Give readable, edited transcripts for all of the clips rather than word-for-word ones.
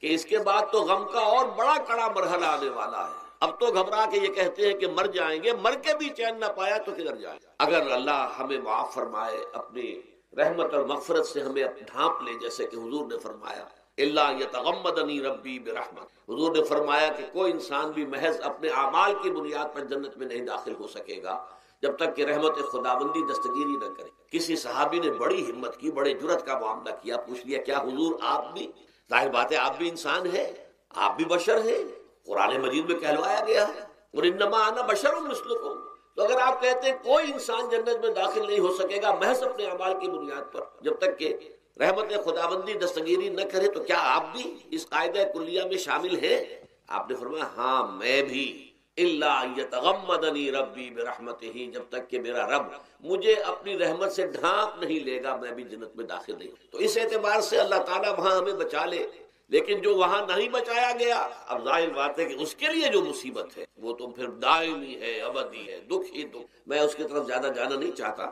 کہ اس کے بعد تو غم کا اور بڑا کڑا مرحلہ آنے والا ہے. اب تو گھبرا کے یہ کہتے ہیں کہ مر جائیں گے، مر کے بھی چین نہ پایا تو کدھر جائیں. اگر اللہ ہمیں معاف فرمائے، اپنی رحمت اور مغفرت سے ہمیں ڈھانپ لے، جیسے کہ حضور نے فرمایا الا یتغمدنی ربی برحمت، حضور نے فرمایا کہ کوئی انسان بھی محض اپنے اعمال کی بنیاد پر جنت میں نہیں داخل ہو سکے گا جب تک کہ رحمت خداوندی دستگیری نہ کرے. کسی صحابی نے بڑی ہمت کی، بڑے جرأت کا معاملہ کیا، پوچھ لیا کیا حضور آپ بھی؟ ظاہر بات ہے آپ بھی انسان ہیں، آپ بھی بشر ہیں، قرآن مجید میں کہلوایا گیا ہے اور انما انا بشر مثلکم. تو اگر آپ کہتے ہیں کوئی انسان جنت میں داخل نہیں ہو سکے گا محض اپنے اعمال کی بنیاد پر جب تک کہ رحمت خداوندی دستگیری نہ کرے، تو کیا آپ بھی اس قاعدہ کلیہ میں شامل ہیں؟ آپ نے فرمایا ہاں میں بھی، الا یتغمدنی ربی برحمتہ، جب تک کہ میرا رب مجھے اپنی رحمت سے ڈھانپ نہیں لے گا میں بھی جنت میں داخل نہیں ہوں. تو اس اعتبار سے اللہ تعالیٰ وہاں ہمیں بچا لے. لیکن جو وہاں نہیں بچایا گیا، اب ظاہر بات ہے کہ اس کے لیے جو مصیبت ہے وہ تو پھر دائمی ہے، ابدی ہے، دکھ ہی دکھ. میں اس کی طرف زیادہ جانا نہیں چاہتا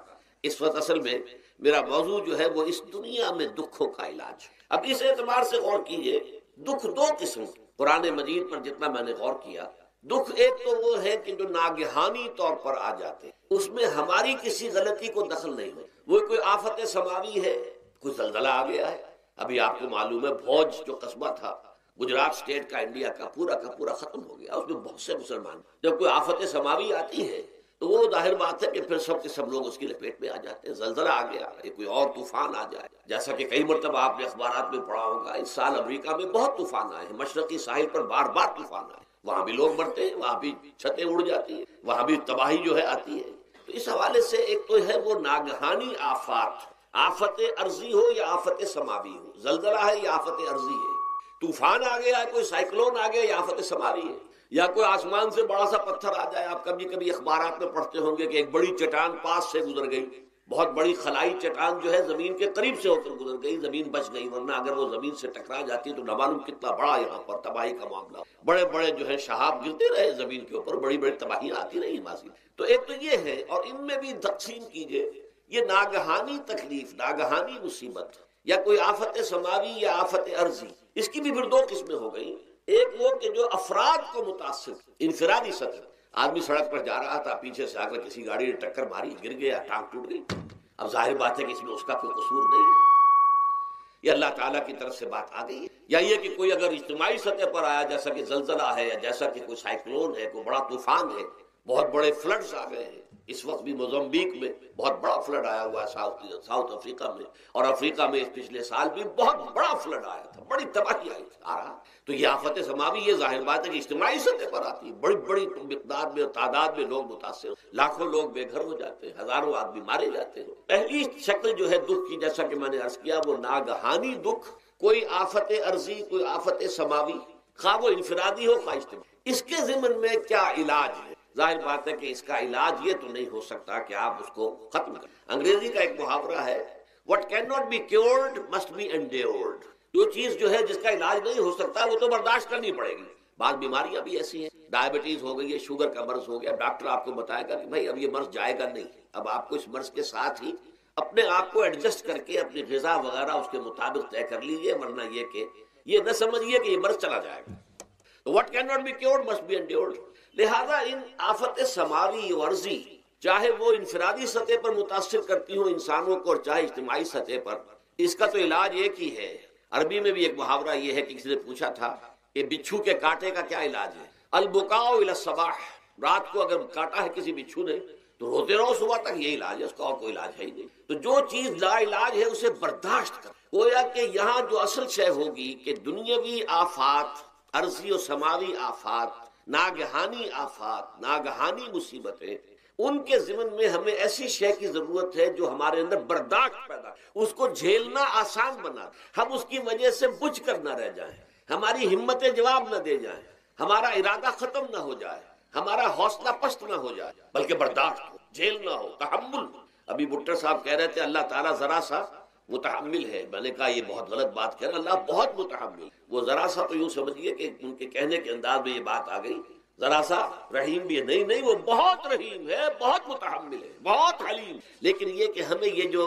اس وقت. اصل میں میرا موضوع جو ہے وہ اس دنیا میں دکھوں کا علاج. اب اس اعتبار سے غور کیجئے، دکھ دو قسم کے قرآن مجید پر جتنا میں نے غور کیا. دکھ ایک تو وہ ہے کہ جو ناگہانی طور پر آ جاتے، اس میں ہماری کسی غلطی کو دخل نہیں ہو. وہ کوئی آفت سماوی ہے، کوئی زلزلہ آ گیا ہے. ابھی آپ کو معلوم ہے بھوج جو قصبہ تھا گجرات اسٹیٹ کا انڈیا کا پورا ختم ہو گیا، اس میں بہت سے مسلمان. جب کوئی آفت سماوی آتی ہے تو وہ ظاہر بات ہے کہ پھر سب کے سب لوگ اس کی لپیٹ میں آ جاتے ہیں. زلزلہ آ گیا، کوئی اور طوفان آ جائے، جیسا کہ کئی مرتبہ آپ نے اخبارات میں پڑھا ہوگا اس سال امریکہ میں بہت طوفان آئے ہیں. مشرقی ساحل پر بار بار طوفان آئے، وہاں بھی لوگ مرتے ہیں، وہاں بھی چھتیں اڑ جاتی ہیں، وہاں بھی تباہی جو ہے آتی ہے. تو اس حوالے سے ایک تو ہے وہ ناگہانی آفات، آفت ارضی ہو یا آفت سماوی ہو. زلزلہ ہے یا آفت ارضی ہے، طوفان آ گیا ہے، کوئی سائیکلون آ گیا یا آفت سماوی ہے، یا کوئی آسمان سے بڑا سا پتھر آ جائے. آپ کبھی کبھی اخبارات میں پڑھتے ہوں گے کہ ایک بڑی چٹان پاس سے گزر گئی، بہت بڑی خلائی چٹان جو ہے زمین کے قریب سے ہو کر گزر گئی، زمین بچ گئی، ورنہ اگر وہ زمین سے ٹکرا جاتی تو نہ معلوم کتنا بڑا یہاں پر تباہی کا معاملہ. بڑے بڑے جو ہے شہاب گرتے رہے زمین کے اوپر، بڑی بڑی تباہیاں آتی رہی ماضی. تو ایک تو یہ ہے، اور ان میں بھی تقسیم کیجئے یہ ناگہانی تکلیف، ناگہانی مصیبت، یا کوئی آفت سماوی یا آفت ارضی. اس کی بھی پھر دو قسمیں ہو گئی. ایک وہ کہ جو افراد کو متاثر، انفرادی سطح، آدمی سڑک پر جا رہا تھا، پیچھے سے آ کر کسی گاڑی نے ٹکر ماری، گر گیا، ٹانگ ٹوٹ گئی. اب ظاہر بات ہے کہ اس میں اس کا کوئی قصور نہیں ہے، یہ اللہ تعالیٰ کی طرف سے بات آ گئی. یا یہ کہ کوئی اگر اجتماعی سطح پر آیا، جیسا کہ زلزلہ ہے، یا جیسا کہ کوئی سائیکلون ہے، کوئی بڑا طوفان ہے، بہت بڑے فلڈز آ گئے ہیں. اس وقت بھی موزمبیق میں بہت بڑا فلڈ آیا ہوا ہے، ساؤتھ افریقہ میں، اور افریقہ میں پچھلے سال بھی بہت بڑا فلڈ آیا تھا، بڑی تباہی آ رہا. تو یہ آفت سماوی، یہ ظاہر بات ہے کہ اجتماعی سطح پر آتی ہے، بڑی بڑی مقدار میں، تعداد میں لوگ متاثر، لاکھوں لوگ بے گھر ہو جاتے ہیں، ہزاروں آدمی مارے جاتے ہیں. پہلی شکل جو ہے دکھ کی، جیسا کہ میں نے عرض کیا، وہ ناگہانی دکھ، کوئی آفت ارضی، کوئی آفت سماوی، خواہ وہ انفرادی ہو خواہ اجتماعی. اس کے ضمن میں کیا علاج ہے؟ ظاہر بات ہے کہ اس کا علاج یہ تو نہیں ہو سکتا کہ آپ اس کو ختم کریں. انگریزی کا ایک محاورہ ہے، what cannot be cured must be endured. جو چیز جو ہے جس کا علاج نہیں ہو سکتا وہ تو برداشت کرنی پڑے گی. بعض بیماریاں بھی ایسی ہیں، ڈائبٹیز ہو گئی ہے، شوگر کا مرض ہو گیا، ڈاکٹر آپ کو بتائے گا کہ بھائی اب یہ مرض جائے گا نہیں. اب آپ کو اس مرض کے ساتھ ہی اپنے آپ کو ایڈجسٹ کر کے اپنی غذا وغیرہ اس کے مطابق طے کر لیجیے، ورنہ یہ کہ یہ نہ سمجھیے کہ یہ مرض چلا جائے گا. what cannot be cured must be endured. لہذا ان آفت سماوی و عرضی، چاہے وہ انفرادی سطح پر متاثر کرتی ہوں انسانوں کو اور چاہے اجتماعی سطح پر، اس کا تو علاج ایک ہی ہے. عربی میں بھی ایک محاورہ یہ ہے کہ کسی نے پوچھا تھا کہ بچھو کے کاٹے کا کیا علاج ہے؟ البکاء الی الصباح، رات کو اگر کاٹا ہے کسی بچھو نے تو روتے رہو صبح تک، یہ علاج ہے، اس کا اور کوئی علاج ہے ہی نہیں. تو جو چیز لا علاج ہے اسے برداشت کر. گویا کہ یہاں جو اصل شے ہوگی کہ دنیاوی آفات، عرضی و سماوی آفات، ناگہانی آفات، ناگہانی مصیبتیں، ان کے ضمن میں ہمیں ایسی شے کی ضرورت ہے جو ہمارے اندر برداشت پیدا، اس کو جھیلنا آسان بنا، ہم اس کی وجہ سے بجھ کر نہ رہ جائیں، ہماری ہمتیں جواب نہ دے جائیں، ہمارا ارادہ ختم نہ ہو جائے، ہمارا حوصلہ پست نہ ہو جائے، بلکہ برداشت ہو، جھیلنا ہو، تحمل. ابھی بٹر صاحب کہہ رہے تھے اللہ تعالیٰ ذرا سا متحمل ہے. میں نے کہا یہ بہت غلط بات کہہ رہے، اللہ بہت متحمل. وہ ذرا سا تو یوں سمجھیے کہ ان کے کہنے کے انداز میں یہ بات آ گئی، ذرا سا رحیم بھی ہے. نہیں نہیں، وہ بہت رحیم ہے، بہت متحمل ہے، بہت حلیم. لیکن یہ کہ ہمیں یہ جو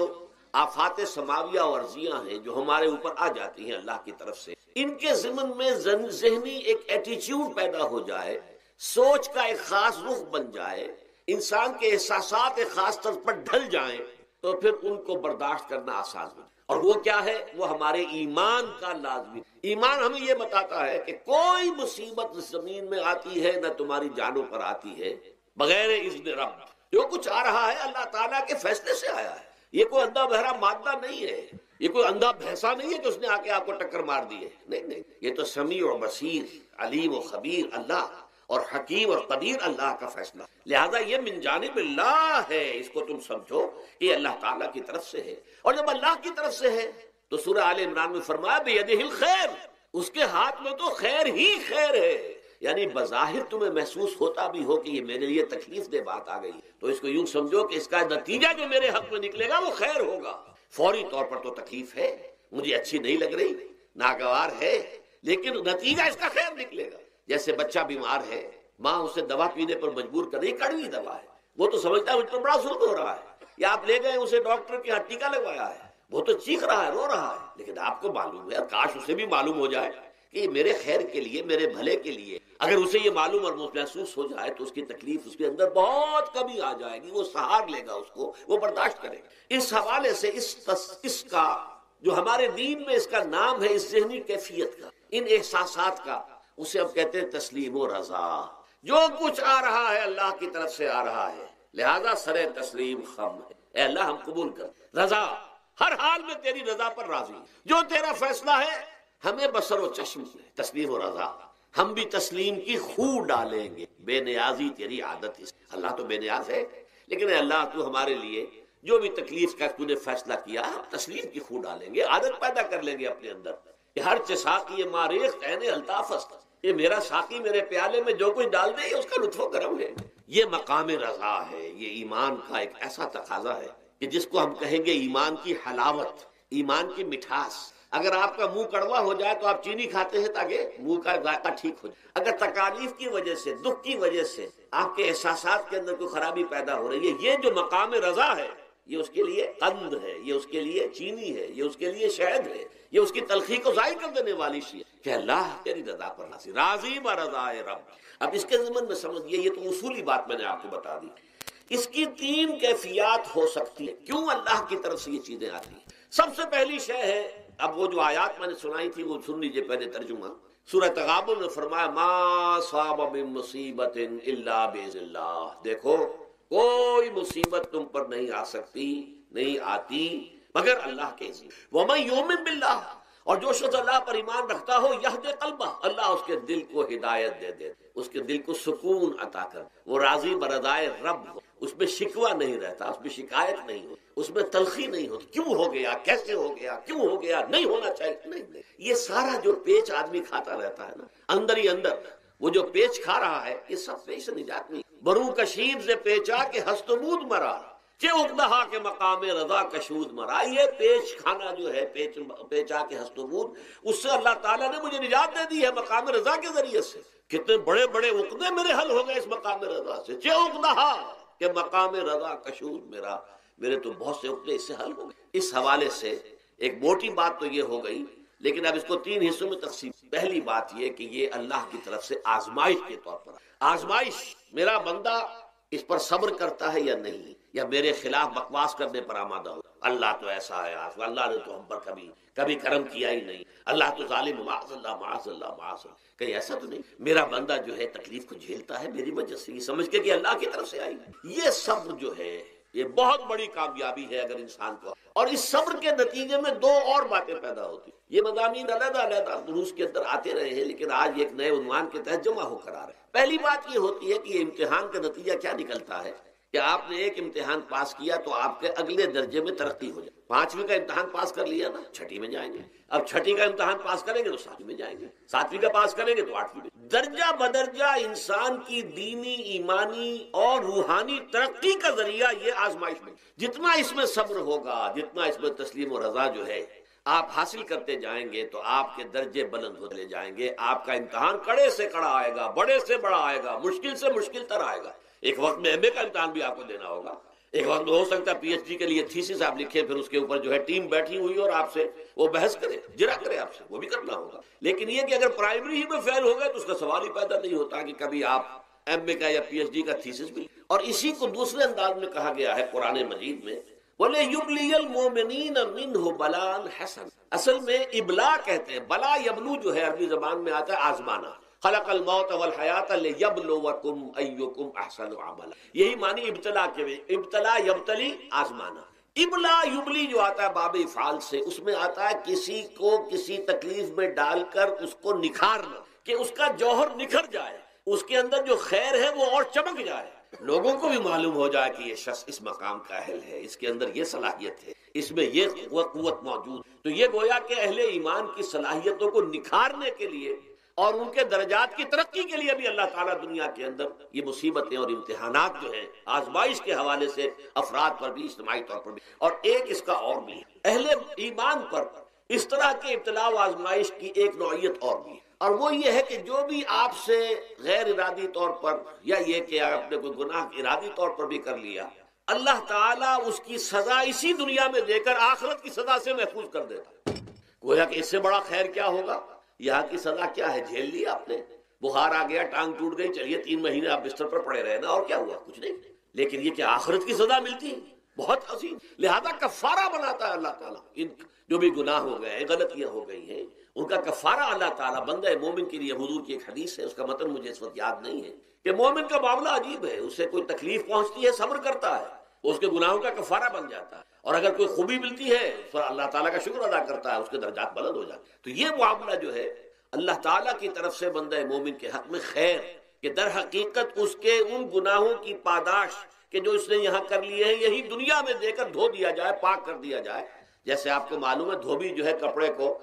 آفات سماویہ اور ارضیہ ہیں جو ہمارے اوپر آ جاتی ہیں اللہ کی طرف سے، ان کے ضمن میں ذہنی ایک ایٹیچیوڈ پیدا ہو جائے، سوچ کا ایک خاص رخ بن جائے، انسان کے احساسات ایک خاص طرز پر ڈھل جائیں، تو پھر ان کو برداشت کرنا آسان ہو جائے۔ اور وہ کیا ہے؟ وہ ہمارے ایمان کا لازمی۔ ایمان ہمیں یہ بتاتا ہے کہ کوئی مصیبت زمین میں آتی ہے نہ تمہاری جانوں پر آتی ہے بغیر اذن رب۔ جو کچھ آ رہا ہے اللہ تعالیٰ کے فیصلے سے آیا ہے، یہ کوئی اندھا بہرا مادہ نہیں ہے، یہ کوئی اندھا بھینسا نہیں ہے کہ اس نے آ کے آپ کو ٹکر مار دی ہے، نہیں، یہ تو سمیع و بصیر، علیم و خبیر اللہ اور حکیم اور قدیر اللہ کا فیصلہ، لہذا یہ من جانب اللہ ہے، اس کو تم سمجھو کہ یہ اللہ تعالیٰ کی طرف سے ہے۔ اور جب اللہ کی طرف سے ہے تو سورہ آل عمران میں فرمایا بیدہ الخیر، اس کے ہاتھ میں تو خیر ہی خیر ہے، یعنی بظاہر تمہیں محسوس ہوتا بھی ہو کہ یہ میرے لیے تکلیف دہ بات آ گئی تو اس کو یوں سمجھو کہ اس کا نتیجہ جو میرے حق میں نکلے گا وہ خیر ہوگا۔ فوری طور پر تو تکلیف ہے، مجھے اچھی نہیں لگ رہی، ناگوار ہے، لیکن نتیجہ اس کا خیر نکلے گا۔ جیسے بچہ بیمار ہے، ماں اسے دوا پینے پر مجبور کر رہی، کڑوی دوا ہے، وہ تو سمجھتا ہے مجھ پر بڑا ظلم ہو رہا ہے، یا آپ لے گئے اسے ڈاکٹر کے یہاں ٹیکا لگوایا ہے، وہ تو چیخ رہا ہے، رو رہا ہے، لیکن آپ کو معلوم ہے، کاش اسے بھی معلوم ہو جائے کہ یہ میرے خیر کے لیے، میرے بھلے کے لیے۔ اگر اسے یہ معلوم اور محسوس ہو جائے تو اس کی تکلیف اس کے اندر بہت کمی آ جائے گی، وہ سہار لے گا، اس کو وہ برداشت کرے گا۔ اس حوالے سے اس کا جو ہمارے دین میں اس کا نام ہے، اس ذہنی کیفیت کا، ان احساسات کا، اسے ہم کہتے ہیں تسلیم و رضا۔ جو کچھ آ رہا ہے اللہ کی طرف سے آ رہا ہے، لہذا سر تسلیم خم ہے، اے اللہ ہم قبول کر، رضا، ہر حال میں تیری رضا پر راضی، جو تیرا فیصلہ ہے ہمیں بصر و چشم ہے، تسلیم و رضا، ہم بھی تسلیم کی خو ڈالیں گے، بے نیازی تیری عادت ہے۔ اللہ تو بے نیاز ہے، لیکن اے اللہ تو ہمارے لیے جو بھی تکلیف کا تو نے فیصلہ کیا، ہم تسلیم کی خو ڈالیں گے، عادت پیدا کر لیں گے اپنے اندر کہ ہر ساقی ماریخ عین الطاف است، یہ میرا ساقی میرے پیالے میں جو کچھ ڈال دے اس کا لطف و کرم ہے۔ یہ مقام رضا ہے، یہ ایمان کا ایک ایسا تقاضا ہے کہ جس کو ہم کہیں گے ایمان کی حلاوت، ایمان کی مٹھاس۔ اگر آپ کا منہ کڑوا ہو جائے تو آپ چینی کھاتے ہیں تاکہ منہ کا ذائقہ ٹھیک ہو جائے۔ اگر تکالیف کی وجہ سے، دکھ کی وجہ سے آپ کے احساسات کے اندر کوئی خرابی پیدا ہو رہی ہے، یہ جو مقام رضا ہے، یہ اس کے لیے قند ہے، یہ اس کے لیے چینی ہے، یہ اس کے لیے شہد ہے، یہ اس کی تلخی کو ظاہر کر دینے والی چیز ہے کہ اللہ تیری رضا پر راضی، راضی برضائے رب۔ اب اس کے ضمن میں سمجھئے، یہ تو اصولی بات میں نے آپ کو بتا دی، اس کی تین کیفیات ہو سکتی ہے، کیوں اللہ کی طرف سے یہ چیزیں آتی ہیں۔ سب سے پہلی شے ہے، اب وہ جو آیات میں نے سنائی تھی وہ سن لیجئے پہلے ترجمہ۔ سورہ تغابن میں فرمایا ما صاب من مصیبت الا باذن اللہ، دیکھو کوئی مصیبت تم پر نہیں آ سکتی، نہیں آتی مگر اللہ کے اذن۔ ومن یؤمن باللہ، اور جو شخص اللہ پر ایمان رکھتا ہو، یہد قلبہ، اللہ اس کے دل کو ہدایت دے دے، اس کے دل کو سکون عطا کر، وہ راضی برضائے رب ہو، اس میں شکوہ نہیں رہتا، اس میں شکایت نہیں ہوتی، اس میں تلخی نہیں ہوتی، کیوں ہو گیا، کیسے ہو گیا، کیوں ہو گیا، نہیں ہونا چاہیے، نہیں۔ یہ سارا جو پیچ آدمی کھاتا رہتا ہے نا اندر ہی اندر، وہ جو پیچ کھا رہا ہے، یہ سب پیچ سے نجات نہیں۔ برو کشید سے پیچا کہ ہستمود مرا، کہ اقدہا کے مقام رضا کشود مرا، یہ پیچ کھانا جو ہے، پیچا کے ہستمود، اس سے اللہ تعالیٰ نے مجھے نجات دے دی ہے مقام رضا کے ذریعے سے۔ کتنے بڑے بڑے عقدے میرے حل ہو گئے اس مقام رضا سے، کہ اقدہا کہ مقام رضا کشود میرے تو بہت سے عقدے اس سے حل ہو گئے۔ اس حوالے سے ایک موٹی بات تو یہ ہو گئی، لیکن اب اس کو تین حصوں میں تقسیم۔ پہلی بات یہ کہ یہ اللہ کی طرف سے آزمائش کے طور پر، آزمائش، میرا بندہ اس پر صبر کرتا ہے یا نہیں، یا میرے خلاف بکواس کرنے پر آمادہ ہو، اللہ تو ایسا ہے، اللہ نے تو ہم پر کبھی کرم کیا ہی نہیں، اللہ تو ظالم، معاذ اللہ معاذ اللہ معاذ اللہ، کہیں ایسا تو نہیں، میرا بندہ جو ہے تکلیف کو جھیلتا ہے میری وجہ سے، یہ سمجھ کے کہ اللہ کی طرف سے آئی۔ یہ صبر جو ہے یہ بہت بڑی کامیابی ہے اگر انسان کو، اور اس صبر کے نتیجے میں دو اور باتیں پیدا ہوتی ہیں۔ یہ مضامین علیحدہ علیحدہ دروس کے اندر آتے رہے ہیں، لیکن آج ایک نئے عنوان کے تحت جمع ہو کر آ رہے ہیں۔ پہلی بات یہ ہوتی ہے کہ یہ امتحان کا نتیجہ کیا نکلتا ہے کہ آپ نے ایک امتحان پاس کیا تو آپ کے اگلے درجے میں ترقی ہو جائے۔ 5ویں کا امتحان پاس کر لیا نا، 6ٹھی میں جائیں گے، اب 6ٹھی کا امتحان پاس کریں گے تو 7ویں میں جائیں گے، 7ویں کا پاس کریں گے تو 8ویں میں۔ درجہ بدرجہ انسان کی دینی، ایمانی اور روحانی ترقی کا ذریعہ یہ آزمائش میں، جتنا اس میں صبر ہوگا، جتنا اس میں تسلیم و رضا جو ہے آپ حاصل کرتے جائیں گے تو آپ کے درجے بلند ہوتے جائیں گے، آپ کا امتحان کڑے سے کڑا آئے گا، بڑے سے بڑا آئے گا، مشکل سے مشکل تر آئے گا۔ ایک وقت میں ایم اے کا امتحان بھی آپ کو دینا ہوگا، ایک وقت ہو سکتا ہے پی ایچ ڈی کے لیے تھیسس آپ لکھیں، پھر اس کے اوپر جو ہے ٹیم بیٹھی ہوئی اور آپ سے وہ بحث کرے، جرا کرے آپ سے، وہ بھی کرنا ہوگا۔ لیکن یہ کہ اگر پرائمری ہی میں فیل ہو گئے تو اس کا سوال ہی پیدا نہیں ہوتا کہ کبھی آپ ایم اے کا یا پی ایچ ڈی کا تھیسس بھی۔ اور اسی کو دوسرے انداز میں کہا گیا ہے قرآن مجید میں، وَلِيُبْلِيَ الْمُؤْمِنِينَ مِنْهُ بَلَاءً حَسَنًا۔ اصل میں ابلا کہتے ہیں، بلا یبلو جو ہے عربی زبان میں آتا ہے آزمانا، خلق الموت والحیات لیبلوکم ایکم احسن عملا، یہی معنی ابتلا کے میں، ابتلا یبتلی آزمانا۔ ابلا یبلی جو آتا ہے باب افعال سے، اس میں آتا ہے کسی کو کسی تکلیف میں ڈال کر اس کو نکھارنا، کہ اس کا جوہر نکھر جائے، اس کے اندر جو خیر ہے وہ اور چمک جائے، لوگوں کو بھی معلوم ہو جائے کہ یہ شخص اس مقام کا اہل ہے، اس کے اندر یہ صلاحیت ہے، اس میں یہ قوت موجود۔ تو یہ گویا کہ اہل ایمان کی صلاحیتوں کو نکھارنے کے لیے اور ان کے درجات کی ترقی کے لیے بھی اللہ تعالیٰ دنیا کے اندر یہ مصیبتیں اور امتحانات جو ہیں آزمائش کے حوالے سے افراد پر بھی، اجتماعی طور پر بھی، اور ایک اس کا اور بھی ہے، اہل ایمان پر اس طرح کے ابتلاء و آزمائش کی ایک نوعیت اور بھی ہے، اور وہ یہ ہے کہ جو بھی آپ سے غیر ارادی طور پر یا یہ کہ آپ نے کوئی گناہ ارادی طور پر بھی کر لیا، اللہ تعالیٰ اس کی سزا اسی دنیا میں دے کر آخرت کی سزا سے محفوظ کر دیتا۔ گویا کہ اس سے بڑا خیر کیا ہوگا؟ یہاں کی سزا کیا ہے؟ جھیل لی آپ نے، بخار آ گیا، ٹانگ ٹوٹ گئی، چلیے 3 مہینے آپ بستر پر پڑے رہے نا، اور کیا ہوا؟ کچھ نہیں۔ لیکن یہ کہ آخرت کی سزا ملتی ہے، بہت عظیم، لہذا کفارہ بناتا ہے اللہ تعالیٰ۔ ان جو بھی گناہ ہو گئے ہیں، غلطیاں ہو گئی ہیں، ان کا کفارہ اللہ تعالیٰ بندہ مومن کے لیے، حضور کی ایک حدیث ہے، اس کا متن مجھے اس وقت یاد نہیں ہے، کہ مومن کا معاملہ عجیب ہے، اسے کوئی تکلیف پہنچتی ہے صبر کرتا ہے، اس کے گناہوں کا کفارہ بن جاتا ہے، اور اگر کوئی خوبی ملتی ہے تو اللہ تعالیٰ کا شکر ادا کرتا ہے، اس کے درجات بلند ہو جاتے ہیں۔ تو یہ معاملہ جو ہے اللہ تعالیٰ کی طرف سے بندہ مومن کے حق میں خیر، کہ در حقیقت اس کے ان گناہوں کی پاداش کہ جو اس نے یہاں کر لیے ہیں، یہی دنیا میں دے کر دھو دیا جائے، پاک کر دیا جائے۔ جیسے آپ کو معلوم ہے دھوبی جو ہے کپڑے کو